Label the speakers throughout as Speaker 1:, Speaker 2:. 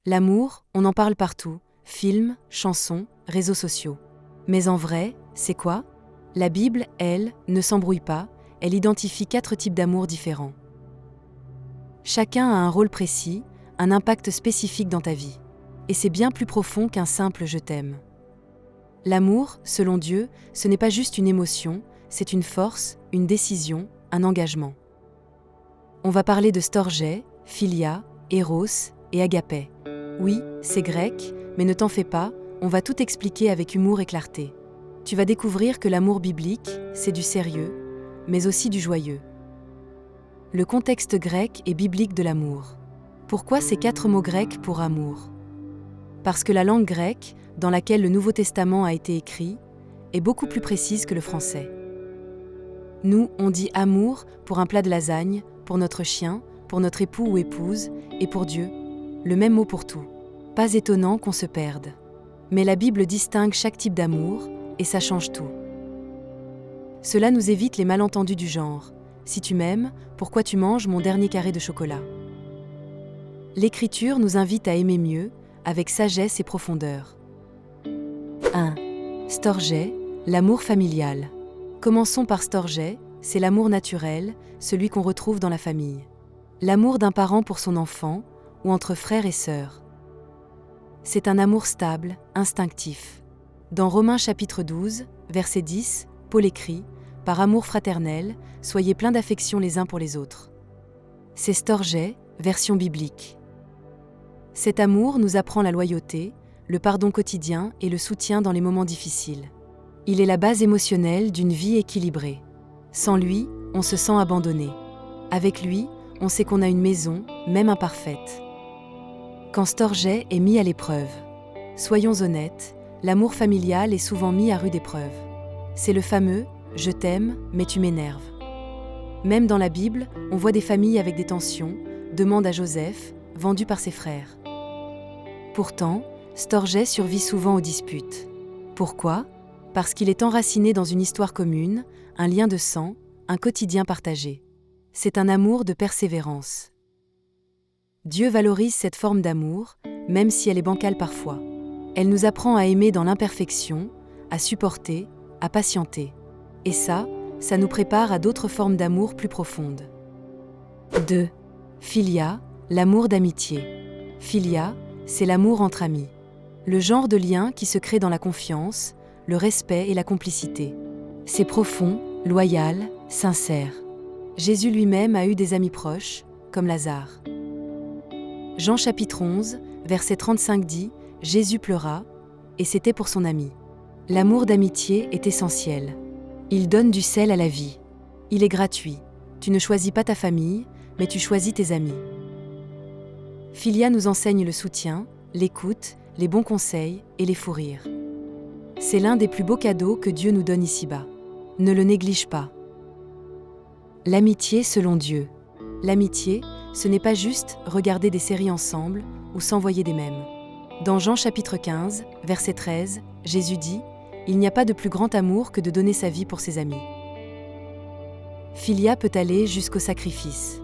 Speaker 1: L'amour, on en parle partout, films, chansons, réseaux sociaux. Mais en vrai, c'est quoi? La Bible, elle, ne s'embrouille pas, elle identifie 4 types d'amour différents. Chacun a un rôle précis, un impact spécifique dans ta vie. Et c'est bien plus profond qu'un simple « je t'aime ». L'amour, selon Dieu, ce n'est pas juste une émotion, c'est une force, une décision, un engagement. On va parler de storgé, philia, éros et agapé. Oui, c'est grec, mais ne t'en fais pas, on va tout expliquer avec humour et clarté. Tu vas découvrir que l'amour biblique, c'est du sérieux, mais aussi du joyeux. Le contexte grec et biblique de l'amour. Pourquoi ces 4 mots grecs pour amour? Parce que la langue grecque, dans laquelle le Nouveau Testament a été écrit, est beaucoup plus précise que le français. Nous, on dit amour pour un plat de lasagne, pour notre chien, pour notre époux ou épouse, et pour Dieu, le même mot pour tout. Pas étonnant qu'on se perde. Mais la Bible distingue chaque type d'amour, et ça change tout. Cela nous évite les malentendus du genre « Si tu m'aimes, pourquoi tu manges mon dernier carré de chocolat ?» L'Écriture nous invite à aimer mieux, avec sagesse et profondeur. 1. Storgé, l'amour familial. Commençons par storgé, c'est l'amour naturel, celui qu'on retrouve dans la famille. L'amour d'un parent pour son enfant, ou entre frères et sœurs. C'est un amour stable, instinctif. Dans Romains chapitre 12, verset 10, Paul écrit « Par amour fraternel, soyez pleins d'affection les uns pour les autres ». C'est storgé, version biblique. Cet amour nous apprend la loyauté, le pardon quotidien et le soutien dans les moments difficiles. Il est la base émotionnelle d'une vie équilibrée. Sans lui, on se sent abandonné. Avec lui, on sait qu'on a une maison, même imparfaite. Quand storgé est mis à l'épreuve. Soyons honnêtes, l'amour familial est souvent mis à rude épreuve. C'est le fameux « je t'aime, mais tu m'énerves ». Même dans la Bible, on voit des familles avec des tensions, demande à Joseph, vendu par ses frères. Pourtant, storgé survit souvent aux disputes. Pourquoi? Parce qu'il est enraciné dans une histoire commune, un lien de sang, un quotidien partagé. C'est un amour de persévérance. Dieu valorise cette forme d'amour, même si elle est bancale parfois. Elle nous apprend à aimer dans l'imperfection, à supporter, à patienter. Et ça nous prépare à d'autres formes d'amour plus profondes. 2. Philia, l'amour d'amitié. Philia, c'est l'amour entre amis. Le genre de lien qui se crée dans la confiance, le respect et la complicité. C'est profond, loyal, sincère. Jésus lui-même a eu des amis proches, comme Lazare. Jean chapitre 11, verset 35 dit « Jésus pleura, et c'était pour son ami ». L'amour d'amitié est essentiel. Il donne du sel à la vie. Il est gratuit. Tu ne choisis pas ta famille, mais tu choisis tes amis. Philia nous enseigne le soutien, l'écoute, les bons conseils et les fous rires. C'est l'un des plus beaux cadeaux que Dieu nous donne ici-bas. Ne le néglige pas. L'amitié selon Dieu. L'amitié, ce n'est pas juste regarder des séries ensemble ou s'envoyer des mèmes. Dans Jean chapitre 15, verset 13, Jésus dit « Il n'y a pas de plus grand amour que de donner sa vie pour ses amis ». Philia peut aller jusqu'au sacrifice.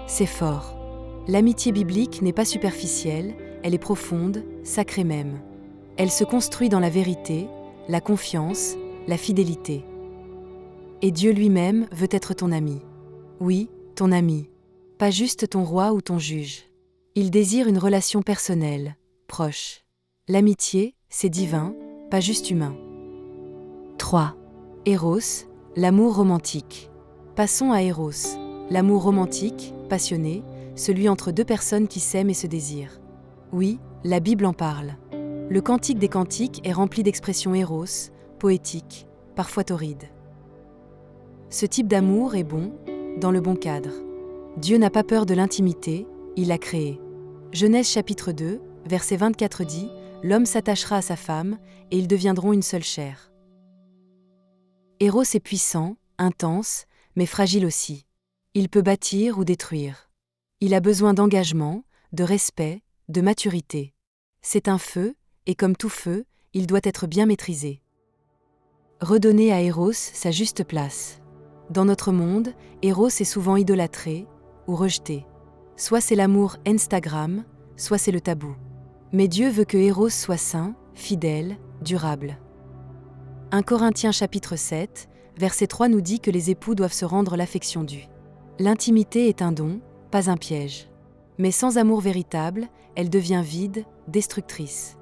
Speaker 1: C'est fort. L'amitié biblique n'est pas superficielle, elle est profonde, sacrée même. Elle se construit dans la vérité, la confiance, la fidélité. Et Dieu lui-même veut être ton ami. Oui, ton ami. Pas juste ton roi ou ton juge. Il désire une relation personnelle, proche. L'amitié, c'est divin, pas juste humain. 3. Éros, l'amour romantique. Passons à Éros, l'amour romantique, passionné, celui entre deux personnes qui s'aiment et se désirent. Oui, la Bible en parle. Le Cantique des Cantiques est rempli d'expressions éros, poétiques, parfois torrides. Ce type d'amour est bon, dans le bon cadre. Dieu n'a pas peur de l'intimité, il l'a créée. Genèse chapitre 2, verset 24 dit « L'homme s'attachera à sa femme, et ils deviendront une seule chair ». Éros est puissant, intense, mais fragile aussi. Il peut bâtir ou détruire. Il a besoin d'engagement, de respect, de maturité. C'est un feu, et comme tout feu, il doit être bien maîtrisé. Redonner à Éros sa juste place. Dans notre monde, Éros est souvent idolâtré ou rejeté. Soit c'est l'amour Instagram, soit c'est le tabou. Mais Dieu veut que Eros soit saint, fidèle, durable. 1 Corinthiens chapitre 7, verset 3 nous dit que les époux doivent se rendre l'affection due. L'intimité est un don, pas un piège. Mais sans amour véritable, elle devient vide, destructrice.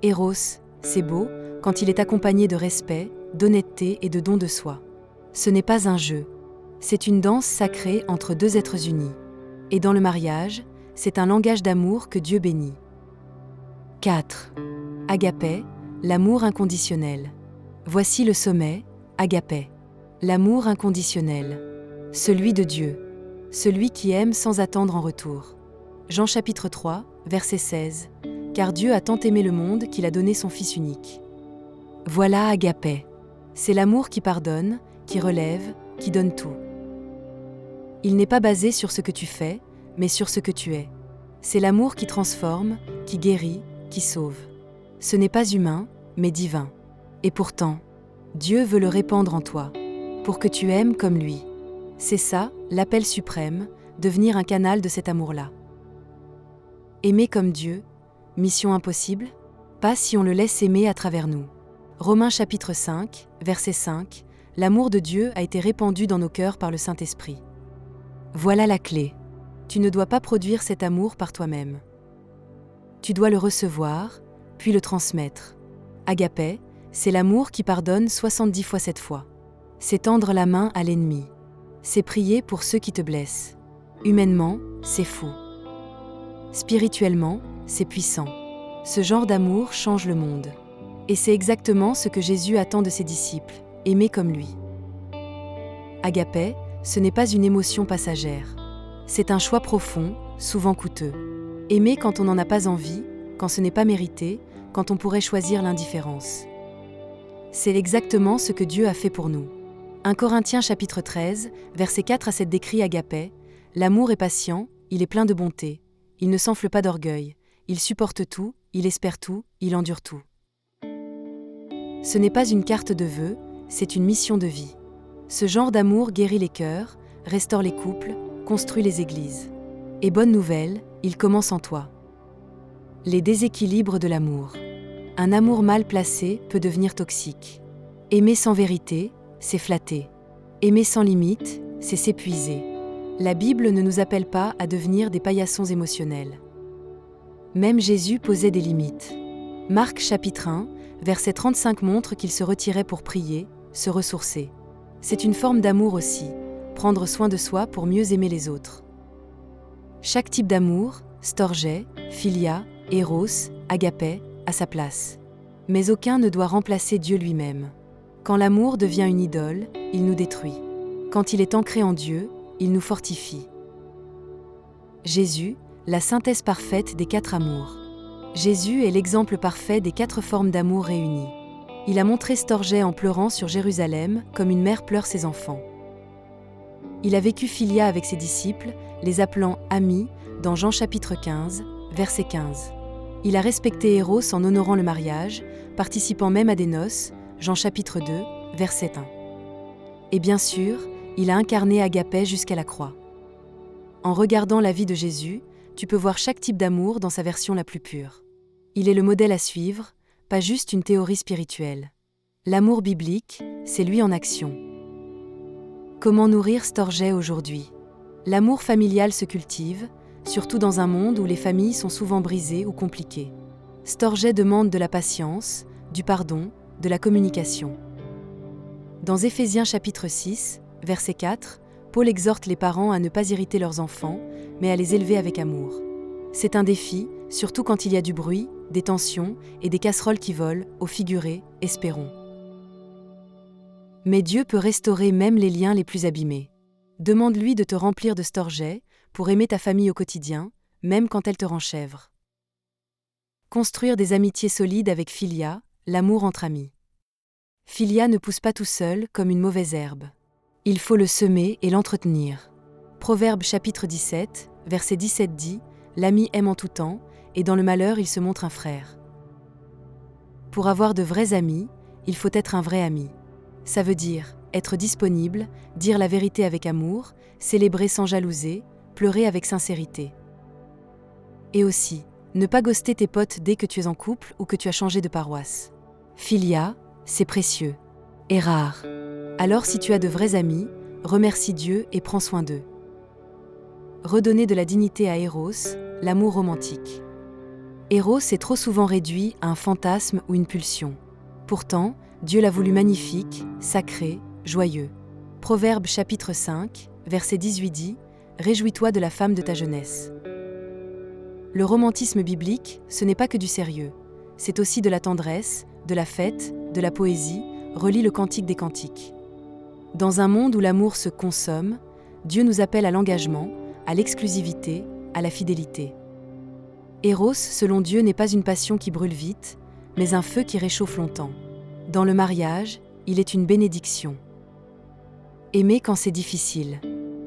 Speaker 1: Eros, c'est beau, quand il est accompagné de respect, d'honnêteté et de don de soi. Ce n'est pas un jeu. C'est une danse sacrée entre deux êtres unis. Et dans le mariage, c'est un langage d'amour que Dieu bénit. 4. Agapé, l'amour inconditionnel. Voici le sommet, agapé. L'amour inconditionnel. Celui de Dieu. Celui qui aime sans attendre en retour. Jean chapitre 3, verset 16. Car Dieu a tant aimé le monde qu'il a donné son Fils unique. Voilà agapé. C'est l'amour qui pardonne, qui relève, qui donne tout. Il n'est pas basé sur ce que tu fais, mais sur ce que tu es. C'est l'amour qui transforme, qui guérit, qui sauve. Ce n'est pas humain, mais divin. Et pourtant, Dieu veut le répandre en toi, pour que tu aimes comme lui. C'est ça, l'appel suprême, devenir un canal de cet amour-là. Aimer comme Dieu, mission impossible? Pas si on le laisse aimer à travers nous. Romains chapitre 5, verset 5, l'amour de Dieu a été répandu dans nos cœurs par le Saint-Esprit. Voilà la clé. Tu ne dois pas produire cet amour par toi-même. Tu dois le recevoir, puis le transmettre. Agapé, c'est l'amour qui pardonne 70 fois 7 fois. C'est tendre la main à l'ennemi. C'est prier pour ceux qui te blessent. Humainement, c'est fou. Spirituellement, c'est puissant. Ce genre d'amour change le monde. Et c'est exactement ce que Jésus attend de ses disciples, aimer comme lui. Agapé, ce n'est pas une émotion passagère. C'est un choix profond, souvent coûteux. Aimer quand on n'en a pas envie, quand ce n'est pas mérité, quand on pourrait choisir l'indifférence. C'est exactement ce que Dieu a fait pour nous. 1 Corinthiens chapitre 13, verset 4 à 7 décrit Agapé, « L'amour est patient, il est plein de bonté, il ne s'enfle pas d'orgueil, il supporte tout, il espère tout, il endure tout. » Ce n'est pas une carte de vœux, c'est une mission de vie. Ce genre d'amour guérit les cœurs, restaure les couples, construit les églises. Et bonne nouvelle, il commence en toi. Les déséquilibres de l'amour. Un amour mal placé peut devenir toxique. Aimer sans vérité, c'est flatter. Aimer sans limite, c'est s'épuiser. La Bible ne nous appelle pas à devenir des paillassons émotionnels. Même Jésus posait des limites. Marc chapitre 1, verset 35 montre qu'il se retirait pour prier, se ressourcer. C'est une forme d'amour aussi, prendre soin de soi pour mieux aimer les autres. Chaque type d'amour, storgé, philia, éros, agapé, a sa place. Mais aucun ne doit remplacer Dieu lui-même. Quand l'amour devient une idole, il nous détruit. Quand il est ancré en Dieu, il nous fortifie. Jésus, la synthèse parfaite des 4 amours. Jésus est l'exemple parfait des 4 formes d'amour réunies. Il a montré storgé en pleurant sur Jérusalem comme une mère pleure ses enfants. Il a vécu philia avec ses disciples, les appelant amis, dans Jean chapitre 15, verset 15. Il a respecté Éros en honorant le mariage, participant même à des noces, Jean chapitre 2, verset 1. Et bien sûr, il a incarné Agapé jusqu'à la croix. En regardant la vie de Jésus, tu peux voir chaque type d'amour dans sa version la plus pure. Il est le modèle à suivre, pas juste une théorie spirituelle. L'amour biblique, c'est lui en action. Comment nourrir storgé aujourd'hui? L'amour familial se cultive, surtout dans un monde où les familles sont souvent brisées ou compliquées. Storgé demande de la patience, du pardon, de la communication. Dans Éphésiens chapitre 6, verset 4, Paul exhorte les parents à ne pas irriter leurs enfants, mais à les élever avec amour. C'est un défi, surtout quand il y a du bruit, des tensions et des casseroles qui volent, au figuré, espérons. Mais Dieu peut restaurer même les liens les plus abîmés. Demande-lui de te remplir de storgé pour aimer ta famille au quotidien, même quand elle te renchèvre. Construire des amitiés solides avec philia, l'amour entre amis. Philia ne pousse pas tout seul comme une mauvaise herbe. Il faut le semer et l'entretenir. Proverbe chapitre 17, verset 17 dit « L'ami aime en tout temps, et dans le malheur il se montre un frère. » Pour avoir de vrais amis, il faut être un vrai ami. Ça veut dire être disponible, dire la vérité avec amour, célébrer sans jalouser, pleurer avec sincérité. Et aussi, Ne pas ghoster tes potes dès que tu es en couple ou que tu as changé de paroisse. Philia, c'est précieux. Et rare. Alors si tu as de vrais amis, remercie Dieu et prends soin d'eux. Redonner de la dignité à Eros, l'amour romantique. Eros est trop souvent réduit à un fantasme ou une pulsion. Pourtant, Dieu l'a voulu magnifique, sacré, joyeux. Proverbe chapitre 5, verset 18 dit « Réjouis-toi de la femme de ta jeunesse ». Le romantisme biblique, ce n'est pas que du sérieux. C'est aussi de la tendresse, de la fête, de la poésie, relit le Cantique des Cantiques. Dans un monde où l'amour se consomme, Dieu nous appelle à l'engagement, à l'exclusivité, à la fidélité. Eros, selon Dieu, n'est pas une passion qui brûle vite, mais un feu qui réchauffe longtemps. Dans le mariage, il est une bénédiction. Aimer quand c'est difficile.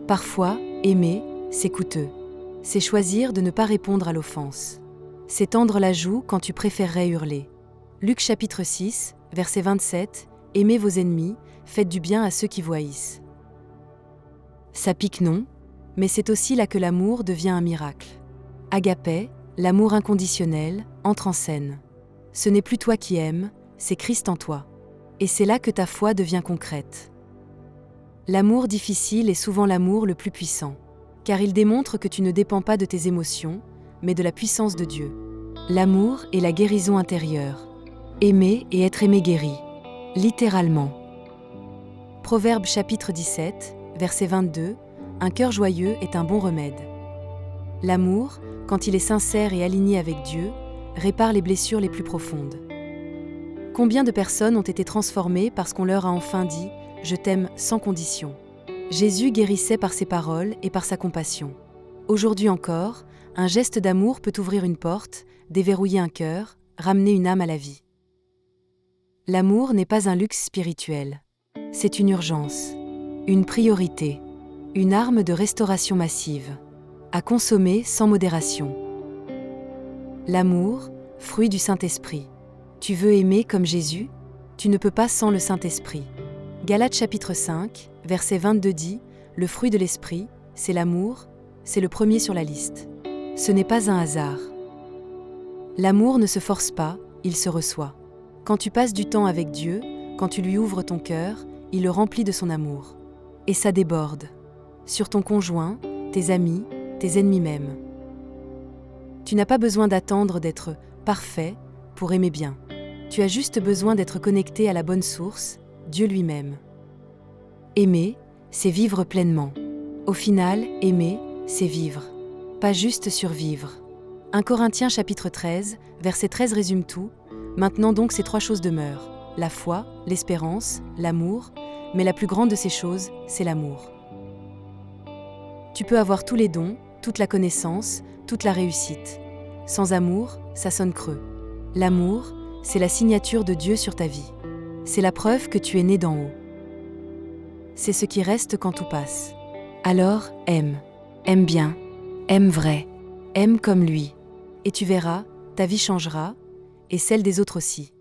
Speaker 1: Parfois, aimer, c'est coûteux. C'est choisir de ne pas répondre à l'offense. C'est tendre la joue quand tu préférerais hurler. Luc chapitre 6, verset 27, « Aimez vos ennemis, faites du bien à ceux qui vous haïssent. » Ça pique non, mais c'est aussi là que l'amour devient un miracle. Agapé, l'amour inconditionnel, entre en scène. Ce n'est plus toi qui aimes, c'est Christ en toi. Et c'est là que ta foi devient concrète. L'amour difficile est souvent l'amour le plus puissant, car il démontre que tu ne dépends pas de tes émotions, mais de la puissance de Dieu. L'amour est la guérison intérieure. Aimer et être aimé guérit. Littéralement. Proverbe chapitre 17, verset 22, « Un cœur joyeux est un bon remède. » L'amour, quand il est sincère et aligné avec Dieu, répare les blessures les plus profondes. Combien de personnes ont été transformées parce qu'on leur a enfin dit « Je t'aime sans condition ». Jésus guérissait par ses paroles et par sa compassion. Aujourd'hui encore, un geste d'amour peut ouvrir une porte, déverrouiller un cœur, ramener une âme à la vie. L'amour n'est pas un luxe spirituel. C'est une urgence, une priorité, une arme de restauration massive, à consommer sans modération. L'amour, fruit du Saint-Esprit. Tu veux aimer comme Jésus? Tu ne peux pas sans le Saint-Esprit. Galates chapitre 5, verset 22 dit « Le fruit de l'Esprit, c'est l'amour, c'est le premier sur la liste. » Ce n'est pas un hasard. L'amour ne se force pas, il se reçoit. Quand tu passes du temps avec Dieu, quand tu lui ouvres ton cœur, il le remplit de son amour. Et ça déborde. Sur ton conjoint, tes amis, tes ennemis même. Tu n'as pas besoin d'attendre d'être parfait pour aimer bien. Tu as juste besoin d'être connecté à la bonne source, Dieu lui-même. Aimer, c'est vivre pleinement. Au final, aimer, c'est vivre. Pas juste survivre. 1 Corinthiens chapitre 13, verset 13 résume tout. Maintenant donc ces trois choses demeurent. La foi, l'espérance, l'amour, mais la plus grande de ces choses, c'est l'amour. Tu peux avoir tous les dons, toute la connaissance, toute la réussite. Sans amour, ça sonne creux. L'amour, c'est la signature de Dieu sur ta vie. C'est la preuve que tu es né d'en haut. C'est ce qui reste quand tout passe. Alors, aime. Aime bien. Aime vrai. Aime comme lui. Et tu verras, ta vie changera, et celle des autres aussi.